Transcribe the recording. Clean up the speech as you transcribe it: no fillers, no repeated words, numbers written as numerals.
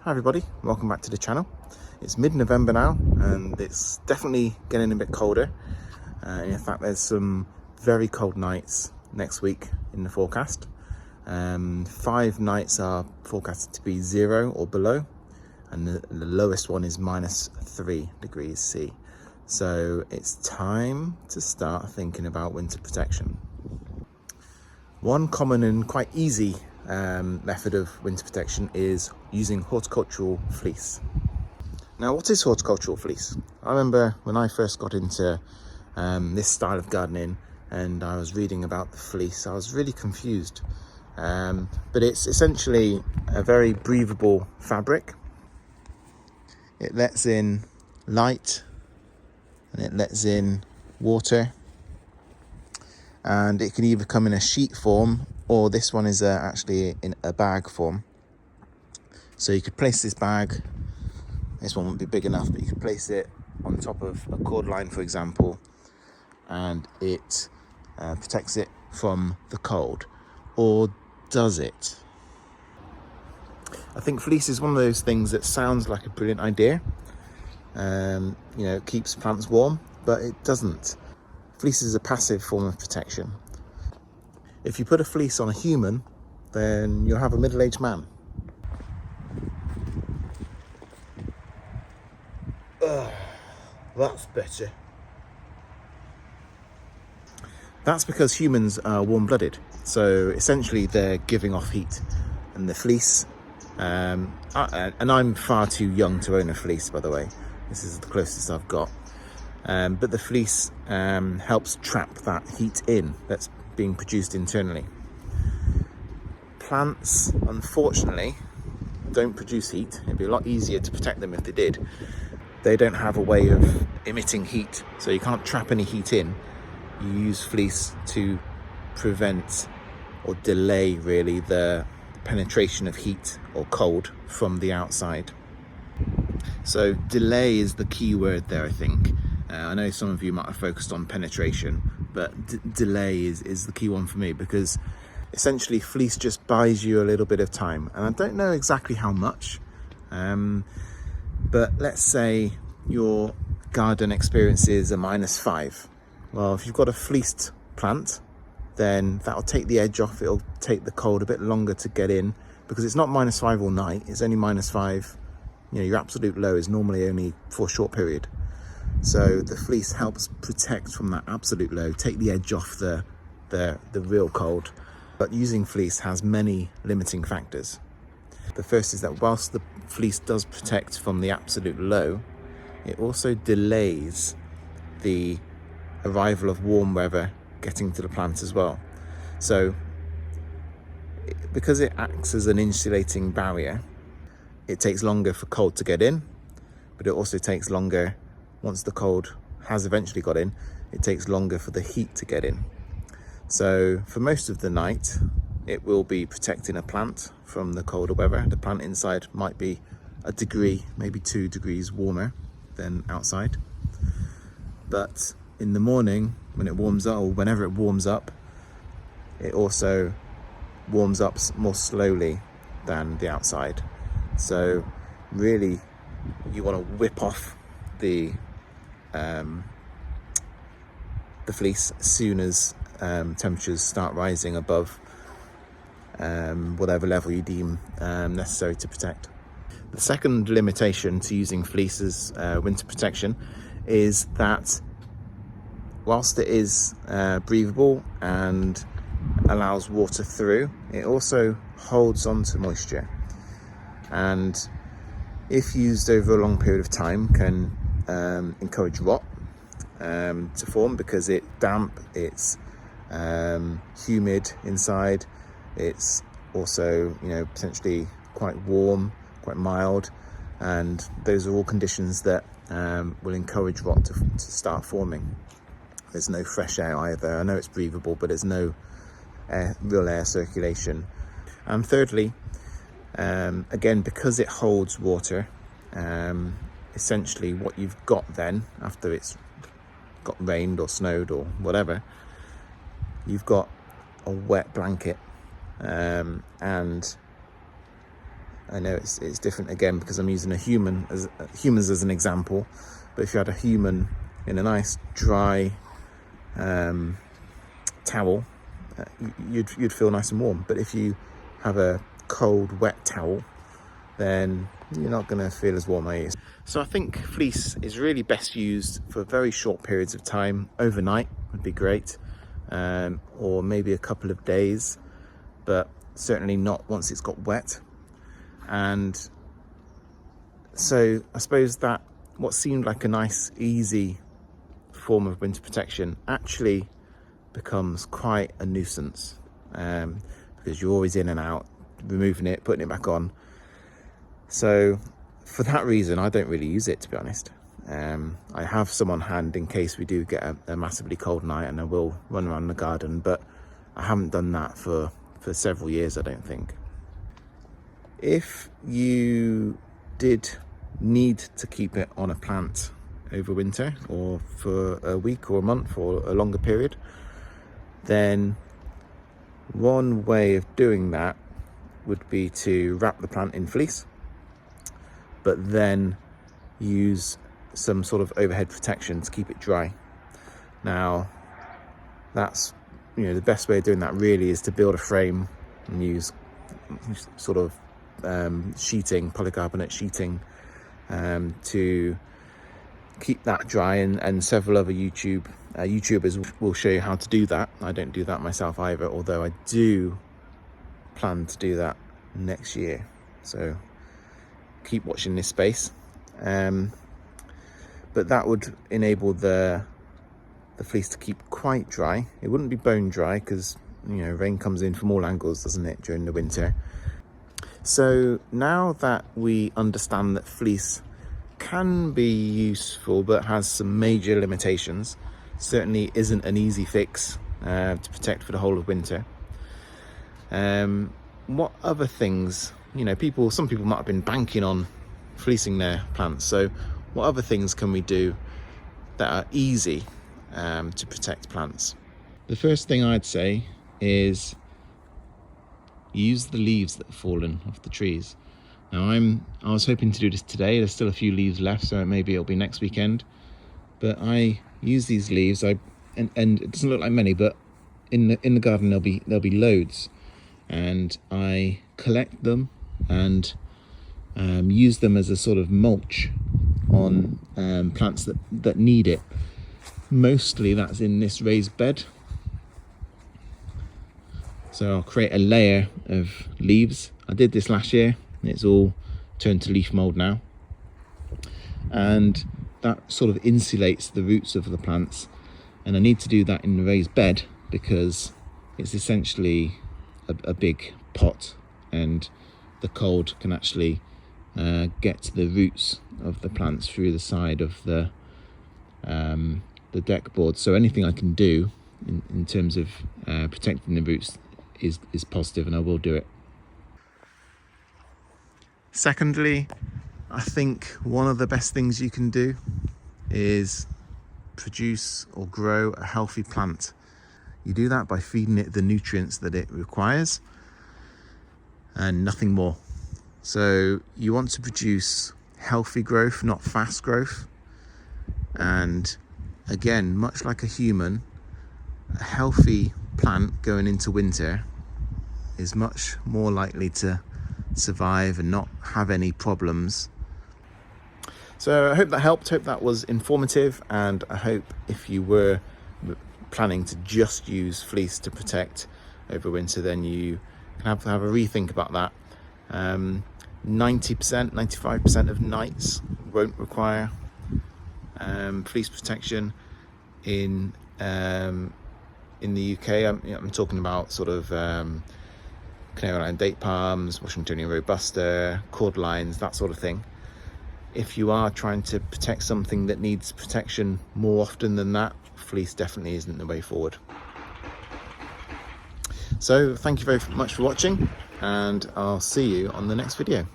Hi everybody, welcome back to the channel. It's mid-November now and it's definitely getting a bit colder. In fact, there's some very cold nights next week in the forecast. 5 nights are forecasted to be 0 or below, and the lowest one is -3 degrees C. So it's time to start thinking about winter protection. One common and quite easy method of winter protection is using horticultural fleece. Now, what is horticultural fleece? I remember when I first got into this style of gardening and I was reading about the fleece, I was really confused. But it's essentially a very breathable fabric. It lets in light and it lets in water, and it can either come in a sheet form, or this one is actually in a bag form. So you could place this bag, this one won't be big enough, but you could place it on top of a cord line, for example, and it protects it from the cold. Or does it? I think fleece is one of those things that sounds like a brilliant idea. It keeps plants warm, but it doesn't. Fleece is a passive form of protection. If you put a fleece on a human, then you'll have a middle-aged man. That's better. That's because humans are warm-blooded, so essentially they're giving off heat. And the fleece, and I'm far too young to own a fleece, by the way. This is the closest I've got. But the fleece helps trap that heat in that's being produced internally. Plants, unfortunately, don't produce heat. It'd be a lot easier to protect them if they did. They don't have a way of emitting heat, so you can't trap any heat in. You use fleece to prevent or delay, really, the penetration of heat or cold from the outside. So delay is the key word there, I think. I know some of you might have focused on penetration, but delay is the key one for me, because essentially fleece just buys you a little bit of time. And I don't know exactly how much, but let's say your garden experiences a -5. Well, if you've got a fleeced plant, then that'll take the edge off. It'll take the cold a bit longer to get in, because it's not -5 all night. It's only -5. Your absolute low is normally only for a short period. So the fleece helps protect from that absolute low, take the edge off the real cold. But using fleece has many limiting factors. The first is that whilst the fleece does protect from the absolute low, it also delays the arrival of warm weather getting to the plant as well. So because it acts as an insulating barrier, it takes longer for cold to get in, but it also takes longer, once the cold has eventually got in, it takes longer for the heat to get in. So for most of the night, it will be protecting a plant from the colder weather. The plant inside might be a degree, maybe 2 degrees warmer than outside. But in the morning, when it warms up, or whenever it warms up, it also warms up more slowly than the outside. So really, you want to whip off the fleece as soon as temperatures start rising above whatever level you deem necessary to protect. The second limitation to using fleece as winter protection is that whilst it is breathable and allows water through, it also holds on to moisture, and if used over a long period of time can encourage rot to form, because it's damp, it's humid inside, it's also potentially quite warm, quite mild, and those are all conditions that will encourage rot to start forming. There's no fresh air either. I know it's breathable, but there's no real air circulation. And thirdly, again, because it holds water, essentially what you've got then, after it's got rained or snowed or whatever, you've got a wet blanket, and I know it's different again because I'm using humans as an example, but if you had a human in a nice dry towel, you'd feel nice and warm. But if you have a cold, wet towel, then you're not going to feel as warm, are you? So I think fleece is really best used for very short periods of time. Overnight would be great, or maybe a couple of days, but certainly not once it's got wet. And so I suppose that what seemed like a nice, easy form of winter protection actually becomes quite a nuisance, because you're always in and out, removing it, putting it back on. So for that reason, I don't really use it, to be honest. I have some on hand in case we do get a massively cold night, and I will run around the garden, but I haven't done that for several years, I don't think. If you did need to keep it on a plant over winter, or for a week or a month or a longer period, then one way of doing that would be to wrap the plant in fleece, but then use some sort of overhead protection to keep it dry. Now, that's, the best way of doing that really is to build a frame and use sort of sheeting, polycarbonate sheeting, to keep that dry, and several other YouTubers will show you how to do that. I don't do that myself either, although I do plan to do that next year, so keep watching this space. But that would enable the fleece to keep quite dry. It wouldn't be bone dry because rain comes in from all angles, doesn't it, during the winter. So now that we understand that fleece can be useful but has some major limitations, certainly isn't an easy fix to protect for the whole of winter, what other things, some people might have been banking on fleecing their plants, so what other things can we do that are easy to protect plants? The first thing I'd say is use the leaves that have fallen off the trees. Now I was hoping to do this today. There's still a few leaves left, so maybe it'll be next weekend. But I use these leaves. And it doesn't look like many, but in the garden there'll be loads, and I collect them and use them as a sort of mulch on plants that need it. Mostly that's in this raised bed. So I'll create a layer of leaves. I did this last year, and it's all turned to leaf mold now. And that sort of insulates the roots of the plants. And I need to do that in the raised bed because it's essentially a big pot, and the cold can actually get to the roots of the plants through the side of the deck board. So anything I can do in terms of protecting the roots is positive, and I will do it. Secondly, I think one of the best things you can do is produce or grow a healthy plant. You do that by feeding it the nutrients that it requires and nothing more. So you want to produce healthy growth, not fast growth. And again, much like a human, a healthy plant going into winter is much more likely to survive and not have any problems. So I hope that helped, hope that was informative, and I hope if you were planning to just use fleece to protect over winter, then you can have a rethink about that. 90%, 95% of nights won't require fleece protection in the UK. I'm talking about sort of Canary Island date palms, Washingtonian robusta, cordylines, that sort of thing. If you are trying to protect something that needs protection more often than that, fleece definitely isn't the way forward. So thank you very much for watching, and I'll see you on the next video.